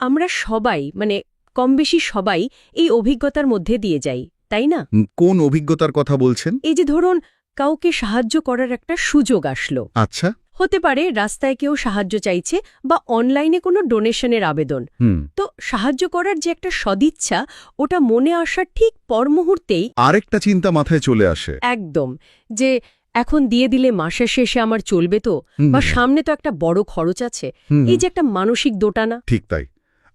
আমরা সবাই কমবেশি সবাই এই অভিজ্ঞতার মধ্যে দিয়ে যাই, তাই না? কোন অভিজ্ঞতার কথা বলছেন? এই যে ধরুন কাউকে সাহায্য করার একটা সুযোগ আসলো। আচ্ছা। হতে পারে রাস্তায় কেউ সাহায্য চাইছে বা অনলাইনে কোনো ডোনেশনের আবেদন। তো সাহায্য করার যে একটা সদিচ্ছা, ওটা মনে আসার ঠিক পর মুহূর্তেই আরেকটা চিন্তা মাথায় চলে আসে। একদম, যে এখন দিয়ে দিলে মাসের শেষে আমার চলবে তো, বা সামনে তো একটা বড় খরচ আছে। এই যে একটা মানসিক দোটানা। ঠিক তাই।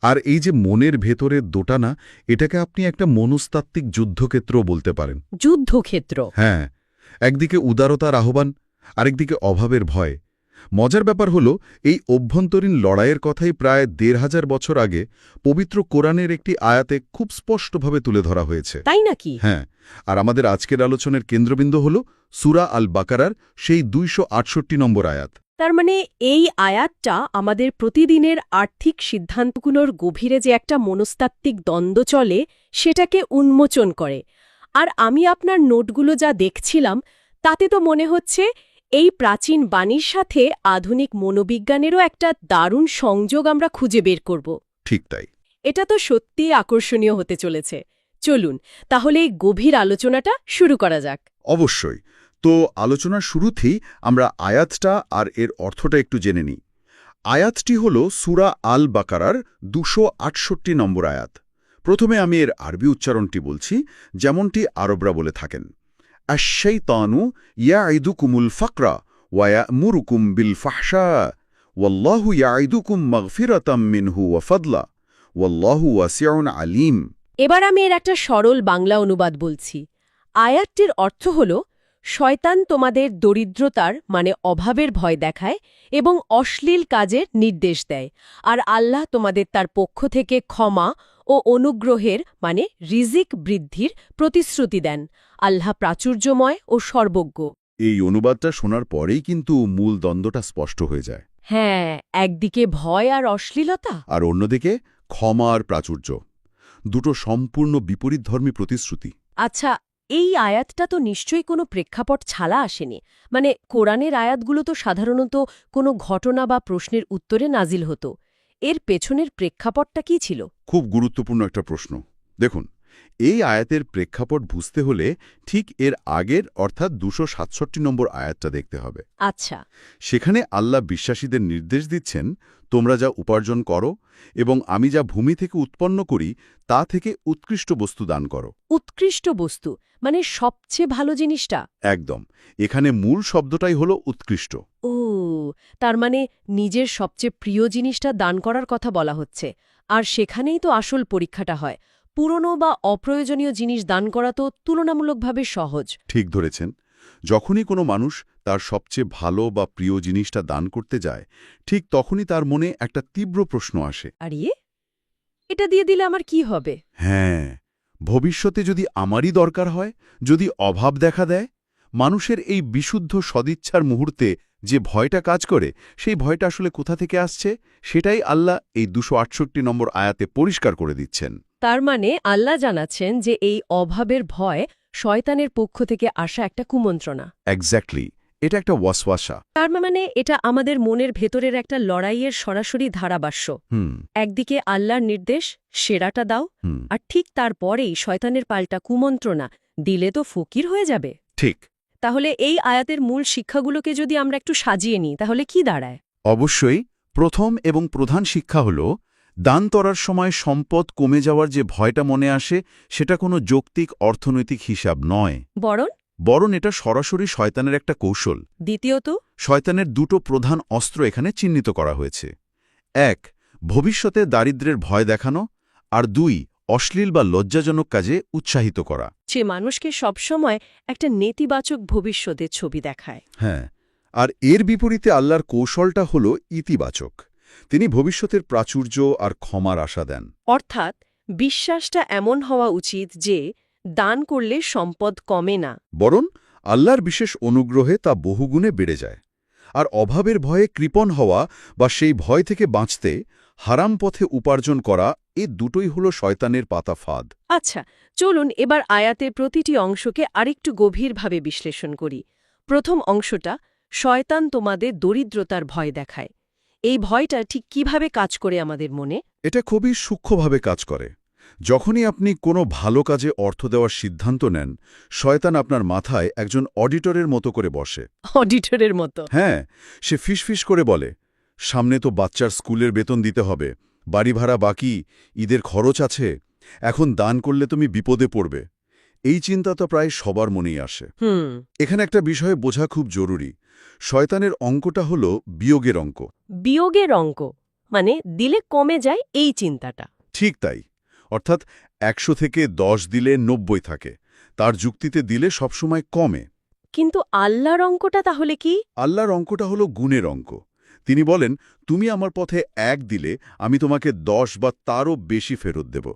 আর এই যে মনের ভেতরের দোটানা, এটাকে আপনি একটা মনস্তাত্ত্বিক যুদ্ধক্ষেত্রও বলতে পারেন। যুদ্ধক্ষেত্র? হ্যাঁ, একদিকে উদারতার আহ্বান, আরেকদিকে অভাবের ভয়। মজার ব্যাপার হলো, এই অভ্যন্তরীণ লড়াইয়ের কথাই প্রায় ১৫০০ বছর আগে পবিত্র কোরআনের একটি আয়াতে খুব স্পষ্টভাবে তুলে ধরা হয়েছে। তাই নাকি? হ্যাঁ, আর আমাদের আজকের আলোচনার কেন্দ্রবিন্দু হল সূরা আল বাকারার সেই ২৬৮ নম্বর আয়াত। তার মানে এই আয়াতটা আমাদের প্রতিদিনের আর্থিক সিদ্ধান্তগুলোর গভীরে যে একটা মনস্তাত্ত্বিক দ্বন্দ্ব চলে, সেটাকে উন্মোচন করে। আর আমি আপনার নোটগুলো যা দেখছিলাম, তাতে তো মনে হচ্ছে এই প্রাচীন বাণীর সাথে আধুনিক মনোবিজ্ঞানেরও একটা দারুণ সংযোগ আমরা খুঁজে বের করব। ঠিক তাই। এটা তো সত্যিই আকর্ষণীয় হতে চলেছে। চলুন তাহলে এই গভীর আলোচনাটা শুরু করা যাক। অবশ্যই। তো আলোচনার শুরুতেই আমরা আয়াতটা আর এর অর্থটা একটু জেনে নিই। আয়াতটি হল সূরা আল বাকারার ২৬৮ নম্বর আয়াত। প্রথমে আমি এর আরবি উচ্চারণটি বলছি, যেমনটি আরবরা বলে থাকেন। আশ-শাইতানু ইয়াইদুকুমুল ফাকরা ওয়া ইয়া'মুরুকুম বিল ফাহশা ওয়াল্লাহু ইয়াইদুকুম মাগফিরাতাম মিনহু ওয়া ফাদলা ওয়াল্লাহু ওয়াসিউন আলিম। এবার আমি এর একটা সরল বাংলা অনুবাদ বলছি। আয়াতটির অর্থ হল, শয়তান তোমাদের দরিদ্রতার অভাবের ভয় দেখায় এবং অশ্লীল কাজের নির্দেশ দেয়, আর আল্লাহ তোমাদের তার পক্ষ থেকে ক্ষমা ও অনুগ্রহের রিজিক বৃদ্ধির প্রতিশ্রুতি দেন। আল্লাহ প্রাচুর্যময় ও সর্বজ্ঞ। এই অনুবাদটা শোনার পরেই কিন্তু মূল দ্বন্দ্বটা স্পষ্ট হয়ে যায়। হ্যাঁ, একদিকে ভয় আর অশ্লীলতা, আর অন্যদিকে ক্ষমা আর প্রাচুর্য, দুটো সম্পূর্ণ বিপরীতধর্মী প্রতিশ্রুতি। আচ্ছা, এই আয়াতটা তো নিশ্চয়ই কোনো প্রেক্ষাপট ছাড়া আসেনি। কোরআনের আয়াতগুলো তো সাধারণত কোনো ঘটনা বা প্রশ্নের উত্তরে নাজিল হতো। এর পেছনের প্রেক্ষাপটটা কি ছিল? খুব গুরুত্বপূর্ণ একটা প্রশ্ন। দেখুন, এই আয়াতের প্রেক্ষাপট বুঝতে হলে ঠিক এর আগের অর্থাৎ ২৬৭ নম্বর আয়াতটা দেখতে হবে। আচ্ছা। সেখানে আল্লাহ বিশ্বাসীদের নির্দেশ দিচ্ছেন, তোমরা যা উপার্জন করো এবং আমি যা ভূমি থেকে উৎপন্ন করি তা থেকে উৎকৃষ্ট বস্তু দান করো। উৎকৃষ্ট বস্তু সবচেয়ে ভালো জিনিসটা? একদম। এখানে মূল শব্দটাই হলো উৎকৃষ্ট। ও, তার নিজের সবচেয়ে প্রিয় জিনিসটা দান করার কথা বলা হচ্ছে। আর সেখানেই তো আসল পরীক্ষাটা হয়। পুরনো বা অপ্রয়োজনীয় জিনিস দান করা তো তুলনামূলকভাবে সহজ। ঠিক ধরেছেন। যখনই কোনো মানুষ তার সবচেয়ে ভালো বা প্রিয় জিনিসটা দান করতে যায়, ঠিক তখনই তার মনে একটা তীব্র প্রশ্ন আসে, আরে এটা দিয়ে দিলে আমার কি হবে? হ্যাঁ, ভবিষ্যতে যদি আমারই দরকার হয়, যদি অভাব দেখা দেয়। মানুষের এই বিশুদ্ধ সদিচ্ছার মুহূর্তে যে ভয়টা কাজ করে, সেই ভয়টা আসলে কোথা থেকে আসছে, সেটাই আল্লাহ এই ২৬৮ নম্বর আয়াতে পরিষ্কার করে দিচ্ছেন। তার আল্লাহ জানাচ্ছেন যে এই অভাবের ভয় শয়তানের পক্ষ থেকে আসা একটা কুমন্ত্রণা। এক্স্যাক্টলি, এটা একটা ওয়াসওয়াসা। তার এটা আমাদের মনের ভেতরের একটা লড়াইয়ের সরাসরি ধারাভাষ্য। একদিকে আল্লাহর নির্দেশ, সেরাটা দাও, আর ঠিক তারপরেই শয়তানের পাল্টা কুমন্ত্রণা, দিলে তো ফকির হয়ে যাবে। ঠিক। তাহলে এই আয়াতের মূল শিক্ষাগুলোকে যদি আমরা একটু সাজিয়ে নিই, তাহলে কি দাঁড়ায়? অবশ্যই প্রথম এবং প্রধান শিক্ষা হল, দান করার সময় সম্পদ কমে যাওয়ার যে ভয়টা মনে আসে, সেটা কোনো যৌক্তিক অর্থনৈতিক হিসাব নয়, বরং এটা সরাসরি শয়তানের একটা কৌশল। দ্বিতীয়ত, শয়তানের দুটো প্রধান অস্ত্র এখানে চিহ্নিত করা হয়েছে। এক, ভবিষ্যতে দারিদ্র্যের ভয় দেখানো, আর দুই, অশ্লীল বা লজ্জাজনক কাজে উৎসাহিত করা। যে মানুষকে সবসময় একটা নেতিবাচক ভবিষ্যতের ছবি দেখায়। হ্যাঁ, আর এর বিপরীতে আল্লাহর কৌশলটা হল ইতিবাচক। তিনি ভবিষ্যতের প্রাচুর্য আর ক্ষমার আশা দেন। অর্থাৎ বিশ্বাসটা এমন হওয়া উচিত যে দান করলে সম্পদ কমে না, বরং আল্লাহর বিশেষ অনুগ্রহে তা বহুগুণে বেড়ে যায়। আর অভাবের ভয়ে কৃপণ হওয়া বা সেই ভয় থেকে বাঁচতে হারাম পথে উপার্জন করা, এ দুটোই হল শয়তানের পাতা ফাঁদ। আচ্ছা, চলুন এবার আয়াতের প্রতিটি অংশকে আরেকটু গভীরভাবে বিশ্লেষণ করি। প্রথম অংশটা, শয়তান তোমাদের দরিদ্রতার ভয় দেখায়। এই ভয়টা ঠিক কিভাবে কাজ করে আমাদের মনে? এটা খুবই সূক্ষ্মভাবে কাজ করে। যখনই আপনি কোনো ভালো কাজে অর্থ দেওয়ার সিদ্ধান্ত নেন, শয়তান আপনার মাথায় একজন অডিটরের মতো করে বসে। অডিটরের মতো। হ্যাঁ, সে ফিসফিস করে বলে, সামনে তো বাচ্চার স্কুলের বেতন দিতে হবে, বাড়ি ভাড়া বাকি, ঈদের খরচ আছে, এখন দান করলে তুমি বিপদে পড়বে। এই চিন্তা তো প্রায় সবার মনেই আসে। এখানে একটা বিষয় বোঝা খুব জরুরি। শয়তানের অঙ্কটা হলো বিয়োগের অঙ্ক। বিয়োগের অঙ্ক মানে দিলে কমে যায় এই চিন্তাটা। ঠিক তাই। অর্থাৎ ১০০ থেকে ১০ দিলে ৯০ থাকে, তার যুক্তিতে দিলে সবসময় কমে। কিন্তু আল্লাহর অঙ্কটা তাহলে কি? আল্লাহর অঙ্কটা হলো গুণের অঙ্ক। তিনি বলেন, তুমি আমার পথে ১ দিলে আমি তোমাকে ১০ বা তারও বেশি ফেরত দেব।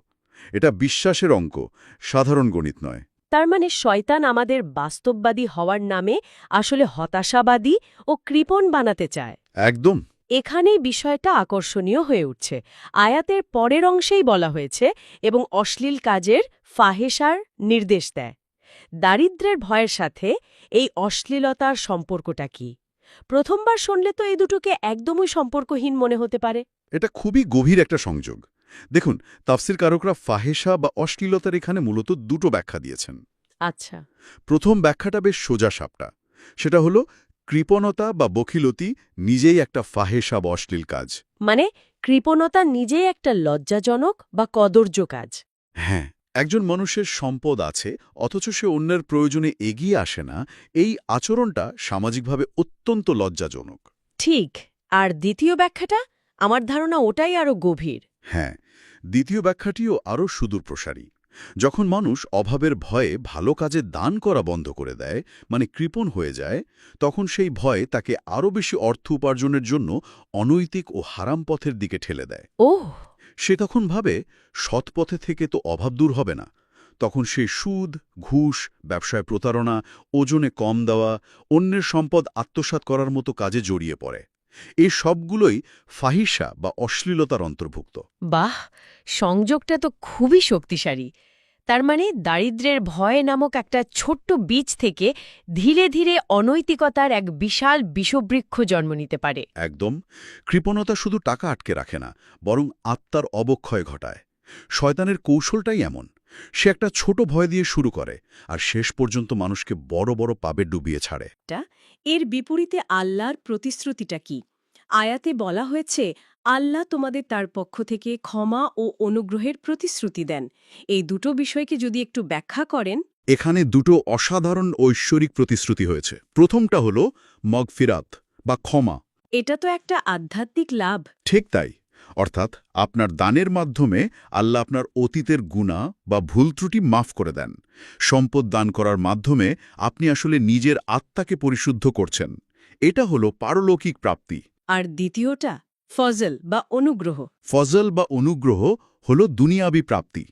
এটা বিশ্বাসের অঙ্ক, সাধারণ গণিত নয়। তার মানে শয়তান আমাদের বাস্তববাদী হওয়ার নামে আসলে হতাশাবাদী ও কৃপণ বানাতে চায়। একদম। এখানেই বিষয়টা আকর্ষণীয় হয়ে উঠছে। আয়াতের পরের অংশেই বলা হয়েছে এবং অশ্লীল কাজের ফাহেসার নির্দেশ দেয়। দারিদ্র্যের ভয়ের সাথে এই অশ্লীলতার সম্পর্কটা কি? প্রথমবার শুনলে তো এই দুটোকে একদমই সম্পর্কহীন মনে হতে পারে। এটা খুবই গভীর একটা সংযোগ। দেখুন, তাফসিরকারকরা ফাহেসা বা অশ্লীলতার এখানে মূলত দুটো ব্যাখ্যা দিয়েছেন। আচ্ছা। প্রথম ব্যাখ্যাটা বেশ সোজা সাপটা। সেটা হলো কৃপণতা বা বখিলতি নিজেই একটা ফাহেসা বা অশ্লীল কাজ। মানে কৃপণতা নিজেই একটা লজ্জাজনক বা কদর্য কাজ। হ্যাঁ, একজন মানুষের সম্পদ আছে অথচ সে অন্যের প্রয়োজনে এগিয়ে আসে না, এই আচরণটা সামাজিকভাবে অত্যন্ত লজ্জাজনক। ঠিক। আর দ্বিতীয় ব্যাখ্যাটা? আমার ধারণা ওটাই আরও গভীর। হ্যাঁ, দ্বিতীয় ব্যাখ্যাটিও আরও সুদূরপ্রসারী। যখন মানুষ অভাবের ভয়ে ভালো কাজে দান করা বন্ধ করে দেয়, মানে কৃপণ হয়ে যায়, তখন সেই ভয় তাকে আরও বেশি অর্থ উপার্জনের জন্য অনৈতিক ও হারাম পথের দিকে ঠেলে দেয়। ওহ! সে তখন ভাবে, সৎ পথে থেকে তো অভাব দূর হবে না। তখন সে সুদ, ঘুষ, ব্যবসায় প্রতারণা, ওজনে কম দেওয়া, অন্যের সম্পদ আত্মসাৎ করার মতো কাজে জড়িয়ে পড়ে। এই সবগুলোই ফাহিসা বা অশ্লীলতার অন্তর্ভুক্ত। বাহ! সংযোগটা তো খুবই শক্তিশালী। তার মানে দারিদ্র্যের ভয় নামক একটা ছোট্ট বীজ থেকে ধীরে ধীরে অনৈতিকতার এক বিশাল বিষবৃক্ষ জন্ম নিতে পারে। একদম। কৃপণতা শুধু টাকা আটকে রাখে না, বরং আত্মার অবক্ষয় ঘটায়। শয়তানের কৌশলটাই এমন। সে একটা ছোট ভয় দিয়ে শুরু করে, আর শেষ পর্যন্ত মানুষকে বড় বড় পাবে ডুবিয়ে ছাড়ে। এর বিপরীতে আল্লাহর প্রতিশ্রুতিটা কি? আয়াতে বলা হয়েছে, আল্লাহ তোমাদের তার পক্ষ থেকে ক্ষমা ও অনুগ্রহের প্রতিশ্রুতি দেন। এই দুটো বিষয়কে যদি একটু ব্যাখ্যা করেন। এখানে দুটো অসাধারণ ঐশ্বরিক প্রতিশ্রুতি হয়েছে। প্রথমটা হল মগফিরাত বা ক্ষমা। এটা তো একটা আধ্যাত্মিক লাভ। ঠিক তাই। অর্থাৎ আপনার দানের মাধ্যমে আল্লাহ আপনার অতীতের গুনাহ বা ভুল ত্রুটি মাফ করে দেন। সম্পদ দান করার মাধ্যমে আপনি আসলে নিজের আত্মাকে পরিশুদ্ধ করছেন। এটা হলো পারলৌকিক প্রাপ্তি। আর দ্বিতীয়টা ফজল বা অনুগ্রহ। ফজল বা অনুগ্রহ হলো দুনিয়াবি প্রাপ্তি।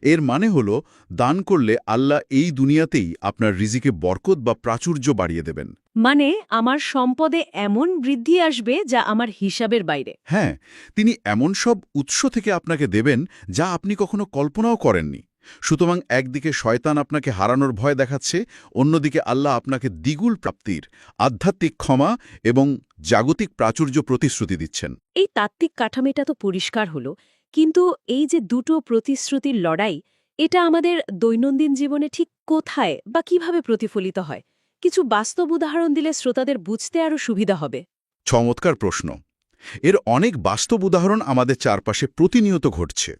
এর মানে হলো দান করলে আল্লাহ এই দুনিয়াতেই আপনার রিজিকে বরকত বা প্রাচুর্য বাড়িয়ে দেবেন। মানে আমার সম্পদে এমন বৃদ্ধি আসবে যা আমার হিসাবের বাইরে। হ্যাঁ, তিনি এমন সব উৎস থেকে আপনাকে দেবেন যা আপনি কখনো কল্পনাও করেননি। সুতরাং একদিকে শয়তান আপনাকে হারানোর ভয় দেখাচ্ছে, অন্যদিকে আল্লাহ আপনাকে দ্বিগুণ প্রাপ্তির, আধ্যাত্মিক ক্ষমা এবং জাগতিক প্রাচুর্য প্রতিশ্রুতি দিচ্ছেন। এই তাত্ত্বিক কাঠামিটা তো পরিষ্কার হলো, কিন্তু এই যে দুটো প্রতিশ্রুতির লড়াই, এটা আমাদের দৈনন্দিন জীবনে ঠিক কোথায় বা কিভাবে প্রতিফলিত হয়? কিছু বাস্তব উদাহরণ দিলে শ্রোতাদের বুঝতে আরও সুবিধা হবে। চমৎকার প্রশ্ন। এর অনেক বাস্তব উদাহরণ আমাদের চারপাশে প্রতিনিয়ত ঘটছে।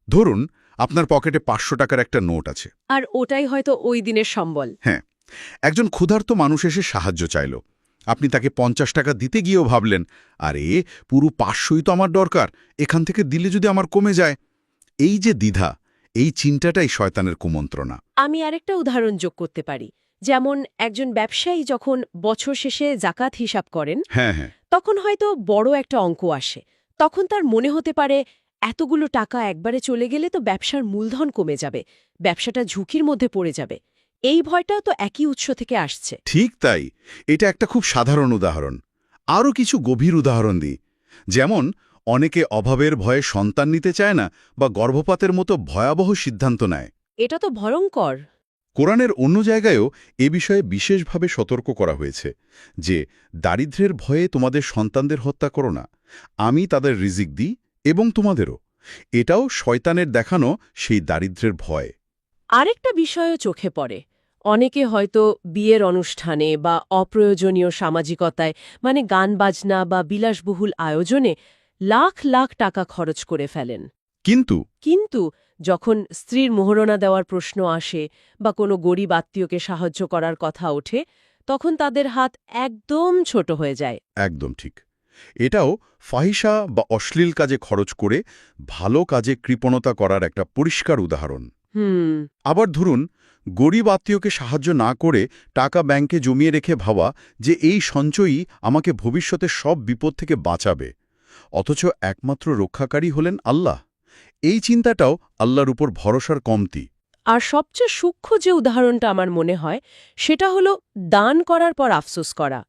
ধরুন, আপনার পকেটে ৫০০ টাকার একটা নোট আছে। আর ওটাই হয়তো ওই দিনের সম্বল। হ্যাঁ, একজন ক্ষুধার্ত মানুষ এসে সাহায্য চাইল। আপনি তাকে ৫০ টাকা দিতে গিয়েও ভাবলেন, আরে পুরো ৫০০ই তো আমার দরকার, এখান থেকে দিলে যদি আমার কমে যায়। এই যে দ্বিধা, এই চিন্তাটাই শয়তানের কুমন্ত্রণা। আমি আরেকটা উদাহরণ যোগ করতে পারি। যেমন একজন ব্যবসায়ী যখন বছর শেষে জাকাত হিসাব করেন, হ্যাঁ হ্যাঁ, তখন হয়তো বড় একটা অঙ্ক আসে। তখন তার মনে হতে পারে, এতগুলো টাকা একবারে চলে গেলে তো ব্যবসার মূলধন কমে যাবে, ব্যবসাটা ঝুঁকির মধ্যে পড়ে যাবে। এই ভয়টাও তো একই উৎস থেকে আসছে। ঠিক তাই। এটা একটা খুব সাধারণ উদাহরণ। আরও কিছু গভীর উদাহরণ দিই। যেমন, অনেকে অভাবের ভয়ে সন্তান নিতে চায় না বা গর্ভপাতের মতো ভয়াবহ সিদ্ধান্ত নেয়। এটা তো ভয়ঙ্কর। কোরআনের অন্য জায়গায়ও এ বিষয়ে বিশেষভাবে সতর্ক করা হয়েছে যে দারিদ্র্যের ভয়ে তোমাদের সন্তানদের হত্যা করো না, আমি তাদের রিজিক দিই এবং তোমাদেরও। এটাও শয়তানের দেখানো সেই দারিদ্র্যের ভয়। আরেকটা বিষয়ও চোখে পড়ে। অনেকে হয়তো বিয়ের অনুষ্ঠানে বা অপ্রয়োজনীয় সামাজিকতায় মানে গান বাজনা বা বিলাসবহুল আয়োজনে লাখ লাখ টাকা খরচ করে ফেলেন। কিন্তু যখন স্ত্রীর মোহরণা দেওয়ার প্রশ্ন আসে বা কোনো গরিব আত্মীয়কে সাহায্য করার কথা ওঠে, তখন তাদের হাত একদম ছোট হয়ে যায়। একদম ঠিক। এটাও ফাহিশা বা অশ্লীল কাজে খরচ করে ভালো কাজে কৃপণতা করার একটা পরিষ্কার উদাহরণ। আবার ধরুন, গরিব আত্মীয়কে সাহায্য না করে টাকা ব্যাংকে জমিয়ে রেখে ভাবা যে এই সঞ্চয়ই আমাকে ভবিষ্যতে সব বিপদ থেকে বাঁচাবে, অথচ একমাত্র রক্ষাকারী হলেন আল্লাহ। এই চিন্তাটাও আল্লাহর উপর ভরসার কমতি। আর সবচেয়ে সূক্ষ্ম যে উদাহরণটা আমার মনে হয় সেটা হলো দান করার পর আফসোস করা।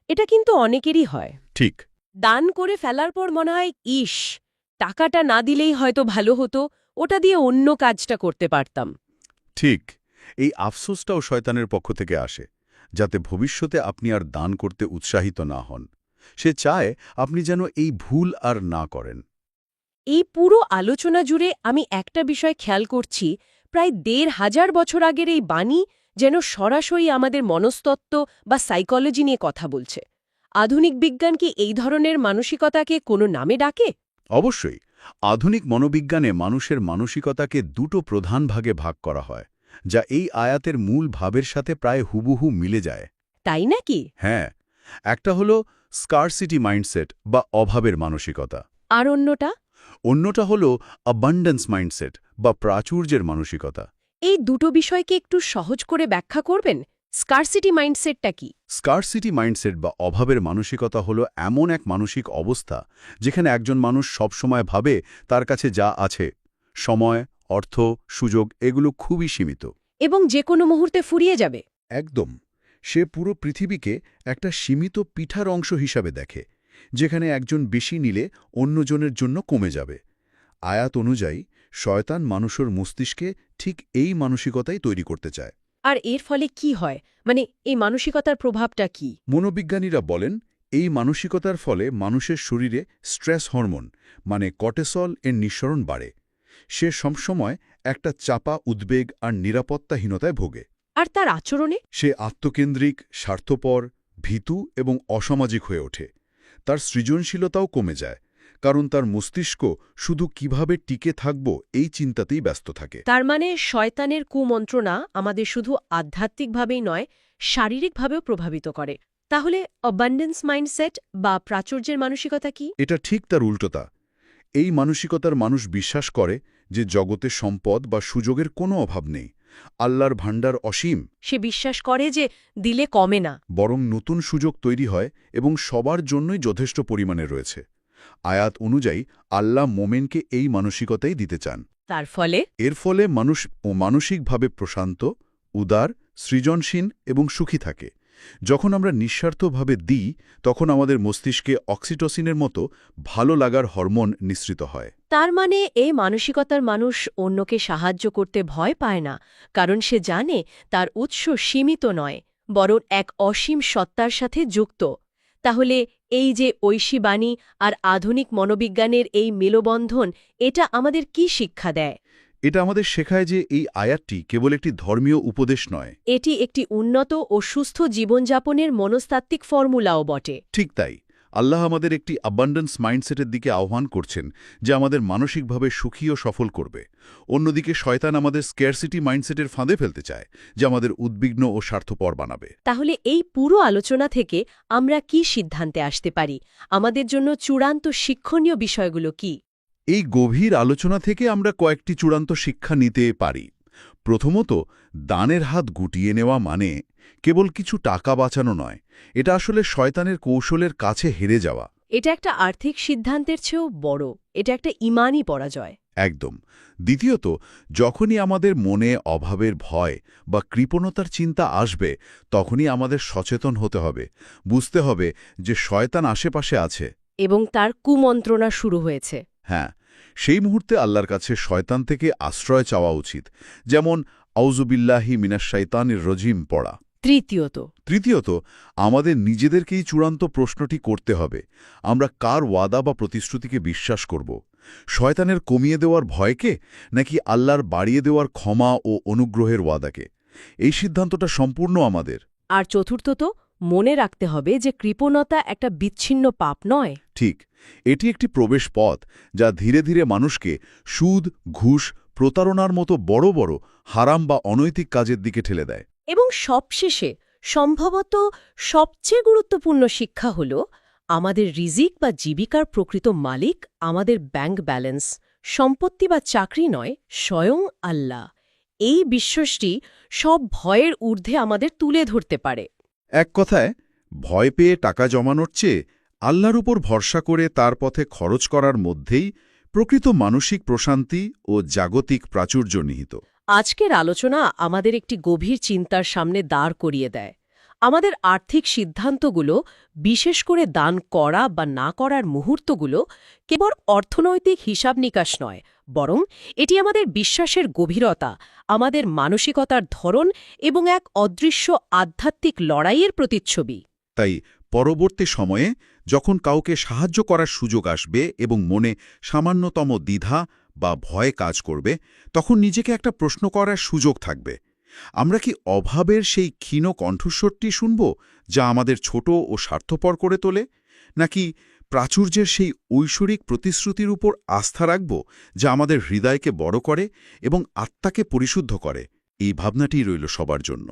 এটা কিন্তু অনেকেরই হয়। ঠিক। দান করে ফেলার পর মনে হয়, ইস, টাকাটা না দিলেই হয়তো ভালো হতো, ওটা দিয়ে অন্য কাজটা করতে পারতাম। ঠিক। এই আফসোসটাও শয়তানের পক্ষ থেকে আসে, যাতে ভবিষ্যতে আপনি আর দান করতে উৎসাহিত না হন। সে চায় আপনি যেন এই ভুল আর না করেন। এই পুরো আলোচনা জুড়ে আমি একটা বিষয় খেয়াল করছি, প্রায় ১৫০০ বছর আগের এই বাণী যেন সরাসরি আমাদের মনস্তত্ত্ব বা সাইকোলজি নিয়ে কথা বলছে। আধুনিক বিজ্ঞান কি এই ধরনের মানসিকতাকে কোনো নামে ডাকে? অবশ্যই। আধুনিক মনোবিজ্ঞানে মানুষের মানসিকতাকে দুটো প্রধান ভাগে ভাগ করা হয়, যা এই আয়াতের মূল ভাবের সাথে প্রায় হুবহু মিলে যায়। তাই নাকি? হ্যাঁ, একটা হলো স্কারসিটি মাইন্ডসেট বা অভাবের মানসিকতা। আর অন্যটা? অন্যটা হলো অ্যাবান্ডেন্স মাইন্ডসেট বা প্রাচুর্যের মানসিকতা। এই দুটো বিষয়কে একটু সহজ করে ব্যাখ্যা করবেন? স্কারসিটি মাইন্ডসেটটা কি? স্কারসিটি মাইন্ডসেট বা অভাবের মানসিকতা হলো এমন এক মানসিক অবস্থা যেখানে একজন মানুষ সবসময় ভাবে তার কাছে যা আছে, সময়, অর্থ, সুযোগ, এগুলো খুবই সীমিত এবং যে কোনো মুহূর্তে ফুরিয়ে যাবে। একদম। সে পুরো পৃথিবীকে একটা সীমিত পিঠার অংশ হিসাবে দেখে, যেখানে একজন বেশি নিলে অন্যজনের জন্য কমে যাবে। আয়াত অনুযায়ী শয়তান মানুষের মস্তিষ্কে ঠিক এই মানসিকতাই তৈরি করতে চায়। আর এর ফলে কি হয়, মানে এই মানসিকতার প্রভাবটা কি? মনোবিজ্ঞানীরা বলেন, এই মানসিকতার ফলে মানুষের শরীরে স্ট্রেস হরমোন মানে কর্টিসল এর নিঃসরণ বাড়ে। সে সবসময় একটা চাপা উদ্বেগ আর নিরাপত্তাহীনতায় ভোগে। আর তার আচরণে? সে আত্মকেন্দ্রিক, স্বার্থপর, ভীতু এবং অসামাজিক হয়ে ওঠে। তার সৃজনশীলতাও কমে যায়, কারণ তার মস্তিষ্ক শুধু কিভাবে টিকে থাকব এই চিন্তাতেই ব্যস্ত থাকে। তার মানে শয়তানের কুমন্ত্রণা আমাদের শুধু আধ্যাত্মিকভাবেই নয়, শারীরিকভাবেও প্রভাবিত করে। তাহলে অ্যাবান্ডেন্স মাইন্ডসেট বা প্রাচুর্যের মানসিকতা কি? এটা ঠিক তার উল্টোতা। এই মানসিকতার মানুষ বিশ্বাস করে যে জগতে সম্পদ বা সুযোগের কোনো অভাব নেই, আল্লাহর ভাণ্ডার অসীম। সে বিশ্বাস করে যে দিলে কমে না, বরং নতুন সুযোগ তৈরি হয় এবং সবার জন্যই যথেষ্ট পরিমাণে রয়েছে। আয়াত অনুযায়ী আল্লাহ মোমেনকে এই মানসিকতাই দিতে চান। তার ফলে এর ফলে মানুষ মানসিকভাবে প্রশান্ত, উদার, সৃজনশীল এবং সুখী থাকে। যখন আমরা নিঃস্বার্থভাবে দিই, তখন আমাদের মস্তিষ্কে অক্সিটোসিনের মতো ভালো লাগার হরমোন নিঃসৃত হয়। তার মানে এই মানসিকতার মানুষ অন্যকে সাহায্য করতে ভয় পায় না, কারণ সে জানে তার উৎস সীমিত নয়, বরং এক অসীম সত্তার সাথে যুক্ত। তাহলে এই যে ঐশী বাণী আর আধুনিক মনোবিজ্ঞানের এই মেলবন্ধন, এটা আমাদের কি শিক্ষা দেয়? এটা আমাদের শেখায় যে এই আয়াতটি কেবল একটি ধর্মীয় উপদেশ নয়, এটি একটি উন্নত ও সুস্থ জীবনযাপনের মনস্তাত্ত্বিক ফর্মুলাও বটে। ঠিক তাই। আল্লাহ আমাদের একটি অ্যাবান্ডেন্স মাইন্ডসেটের দিকে আহ্বান করছেন, যা আমাদের মানসিকভাবে সুখী ও সফল করবে। অন্যদিকে শয়তান আমাদের স্ক্যারসিটি মাইন্ডসেটের ফাঁদে ফেলতে চায়, যা আমাদের উদ্বিগ্ন ও স্বার্থপর বানাবে। তাহলে এই পুরো আলোচনা থেকে আমরা কি সিদ্ধান্তে আসতে পারি? আমাদের জন্য চূড়ান্ত শিক্ষণীয় বিষয়গুলো কি? এই গভীর আলোচনা থেকে আমরা কয়েকটি চূড়ান্ত শিক্ষা নিতে পারি। প্রথমত, দানের হাত গুটিয়ে নেওয়া মানে কেবল কিছু টাকা বাঁচানো নয়, এটা আসলে শয়তানের কৌশলের কাছে হেরে যাওয়া। এটা একটা আর্থিক সিদ্ধান্তের চেয়েও বড়, এটা একটা ঈমানি পরাজয়। একদম। দ্বিতীয়ত, যখনই আমাদের মনে অভাবের ভয় বা কৃপণতার চিন্তা আসবে, তখনই আমাদের সচেতন হতে হবে, বুঝতে হবে যে শয়তান আশেপাশে আছে এবং তার কুমন্ত্রণা শুরু হয়েছে। হ্যাঁ, সেই মুহূর্তে আল্লাহর কাছে শয়তান থেকে আশ্রয় চাওয়া উচিত। যেমন আউযুবিল্লাহি মিনাশ শাইতানির রজিম পড়া। তৃতীয়ত, আমাদের নিজেদেরকেই চূড়ান্ত প্রশ্নটি করতে হবে, আমরা কার ওয়াদা বা প্রতিশ্রুতিকে বিশ্বাস করব, শয়তানের কমিয়ে দেওয়ার ভয়কে নাকি আল্লাহর বাড়িয়ে দেওয়ার ক্ষমা ও অনুগ্রহের ওয়াদাকে। এই সিদ্ধান্তটা সম্পূর্ণ আমাদের। আর চতুর্থত, মনে রাখতে হবে যে কৃপণতা একটা বিচ্ছিন্ন পাপ নয়। ঠিক, এটি একটি প্রবেশ পথ যা ধীরে ধীরে মানুষকে সুদ, ঘুষ, প্রতারণার মতো বড় বড় হারাম বা অনৈতিক কাজের দিকে ঠেলে দেয়। এবং সবশেষে সম্ভবত সবচেয়ে গুরুত্বপূর্ণ শিক্ষা হল আমাদের রিজিক বা জীবিকার প্রকৃত মালিক আমাদের ব্যাংক ব্যালেন্স, সম্পত্তি বা চাকরি নয়, স্বয়ং আল্লাহ। এই বিশ্বাসটি সব ভয়ের ঊর্ধ্বে আমাদের তুলে ধরতে পারে। এক কথায়, ভয় পেয়ে টাকা জমানোর চেয়ে আল্লাহর উপর ভরসা করে তার পথে খরচ করার মধ্যেই প্রকৃত মানসিক প্রশান্তি ও জাগতিক প্রাচুর্য নিহিত। আজকের আলোচনা আমাদের একটি গভীর চিন্তার সামনে দাঁড় করিয়ে দেয়। আমাদের আর্থিক সিদ্ধান্তগুলো, বিশেষ করে দান করা বা না করার মুহূর্তগুলো, কেবল অর্থনৈতিক হিসাব নিকাশ নয়, বরং এটি আমাদের বিশ্বাসের গভীরতা, আমাদের মানসিকতার ধরন এবং এক অদৃশ্য আধ্যাত্মিক লড়াইয়ের প্রতিচ্ছবি। তাই পরবর্তী সময়ে যখন কাউকে সাহায্য করার সুযোগ আসবে এবং মনে সামান্যতম দ্বিধা বা ভয় কাজ করবে, তখন নিজেকে একটা প্রশ্ন করার সুযোগ থাকবে। আমরা কি অভাবের সেই ক্ষীণ কণ্ঠস্বরটি শুনব যা আমাদের ছোট ও স্বার্থপর করে তোলে, নাকি প্রাচুর্যের সেই ঐশ্বরিক প্রতিশ্রুতির উপর আস্থা রাখব যা আমাদের হৃদয়কে বড় করে এবং আত্মাকে পরিশুদ্ধ করে? এই ভাবনাটিই রইল সবার জন্য।